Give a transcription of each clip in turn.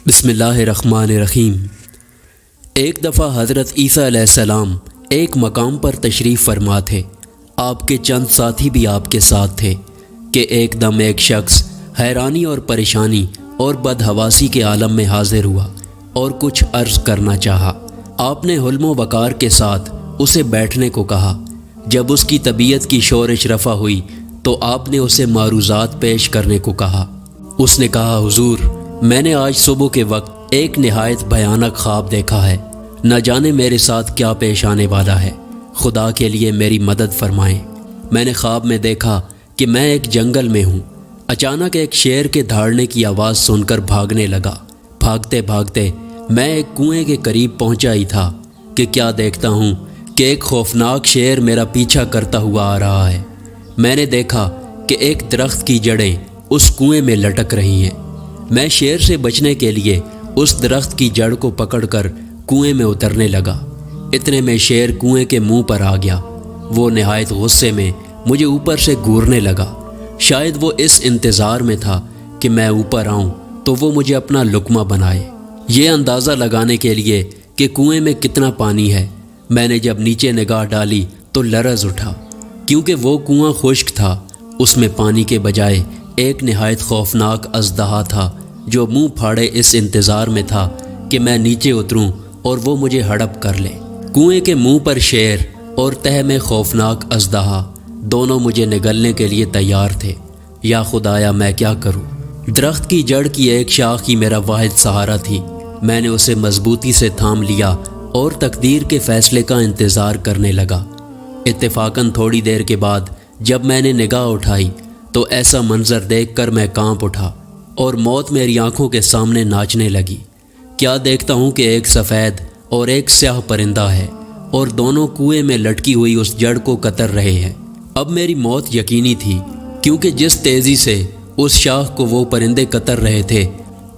बिस्मिल्लाहिर्रहमानिर्रहीम। एक दफ़ा हज़रत ईसा अलैहिस्सलाम एक मकाम पर तशरीफ़ फरमा थे। आपके चंद साथी भी आपके साथ थे कि एकदम एक शख्स हैरानी और परेशानी और बदहवासी के आलम में हाजिर हुआ और कुछ अर्ज़ करना चाहा। आपने हुल्म वक़ार के साथ उसे बैठने को कहा। जब उसकी तबीयत की शोरिश रफ़ा हुई तो आपने उसे मारूज़ात पेश करने को कहा। उसने कहा, हुजूर, मैंने आज सुबह के वक्त एक निहायत भयानक ख्वाब देखा है। न जाने मेरे साथ क्या पेश आने वाला है। खुदा के लिए मेरी मदद फरमाएं। मैंने ख्वाब में देखा कि मैं एक जंगल में हूँ। अचानक एक शेर के दहाड़ने की आवाज़ सुनकर भागने लगा। भागते भागते मैं एक कुएं के करीब पहुँचा ही था कि क्या देखता हूँ कि एक खौफनाक शेर मेरा पीछा करता हुआ आ रहा है। मैंने देखा कि एक दरख्त की जड़ें उस कुएं में लटक रही हैं। मैं शेर से बचने के लिए उस दरख्त की जड़ को पकड़कर कुएं में उतरने लगा। इतने में शेर कुएं के मुंह पर आ गया। वो निहायत गुस्से में मुझे ऊपर से घूरने लगा। शायद वो इस इंतज़ार में था कि मैं ऊपर आऊं तो वो मुझे अपना लुक़मा बनाए, ये अंदाज़ा लगाने के लिए कि कुएं में कितना पानी है। मैंने जब नीचे निगाह डाली तो लरज़ उठा, क्योंकि वो कुआं खुश्क था। उसमें पानी के बजाय एक निहायत खौफनाक अज़दहा था जो मुंह फाड़े इस इंतज़ार में था कि मैं नीचे उतरूं और वो मुझे हड़प कर ले। कुएं के मुंह पर शेर और तह में खौफनाक अज़दहा दोनों मुझे निगलने के लिए तैयार थे। या खुदाया, मैं क्या करूं? दरख्त की जड़ की एक शाख ही मेरा वाहिद सहारा थी। मैंने उसे मजबूती से थाम लिया और तकदीर के फ़ैसले का इंतज़ार करने लगा। इत्तेफाकन थोड़ी देर के बाद जब मैंने निगाह उठाई तो ऐसा मंजर देखकर मैं कांप उठा और मौत मेरी आंखों के सामने नाचने लगी। क्या देखता हूँ कि एक सफ़ेद और एक स्याह परिंदा है और दोनों कुएं में लटकी हुई उस जड़ को कतर रहे हैं। अब मेरी मौत यकीनी थी, क्योंकि जिस तेज़ी से उस शाख को वो परिंदे कतर रहे थे,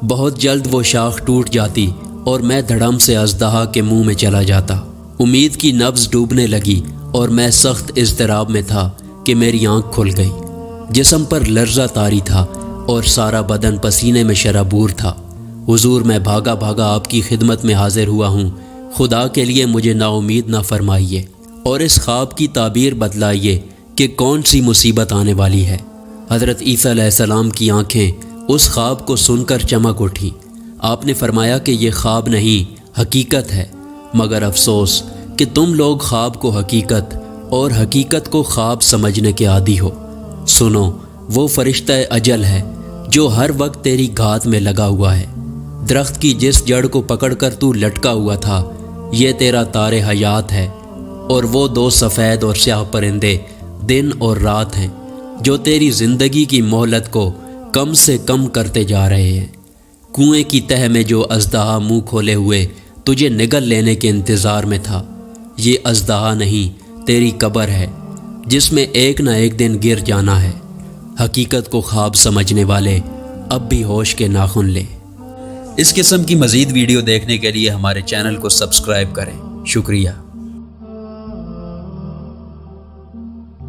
बहुत जल्द वो शाख टूट जाती और मैं धड़म से अज़दहा के मुंह में चला जाता। उम्मीद की नब्ज़ डूबने लगी और मैं सख्त इज़्तिराब में था कि मेरी आँख खुल गई। जिस्म पर लर्ज़ा तारी था और सारा बदन पसीने में शराबूर था। हुजूर, मैं भागा भागा आपकी खिदमत में हाजिर हुआ हूँ। खुदा के लिए मुझे नाउमीद ना फरमाइए और इस ख्वाब की ताबीर बतलाइए कि कौन सी मुसीबत आने वाली है। हज़रत ईसा अलैहिस्सलाम की आँखें उस ख्वाब को सुनकर चमक उठी। आपने फरमाया कि ये ख्वाब नहीं, हकीकत है। मगर अफसोस कि तुम लोग ख्वाब को हकीकत और हकीकत को ख्वाब समझने के आदी हो। सुनो, वो फरिश्ता अजल है जो हर वक्त तेरी घात में लगा हुआ है। दरख्त की जिस जड़ को पकड़कर तू लटका हुआ था, ये तेरा तारे हयात है। और वो दो सफ़ेद और स्याह परिंदे दिन और रात हैं जो तेरी ज़िंदगी की मोहलत को कम से कम करते जा रहे हैं। कुएं की तह में जो अज़दहा मुँह खोले हुए तुझे निगल लेने के इंतज़ार में था, ये अज़दहा नहीं, तेरी कब्र है जिसमें एक न एक दिन गिर जाना है। हकीकत को ख्वाब समझने वाले अब भी होश के नाखून लें। इस किस्म की मज़ीद वीडियो देखने के लिए हमारे चैनल को सब्सक्राइब करें। शुक्रिया।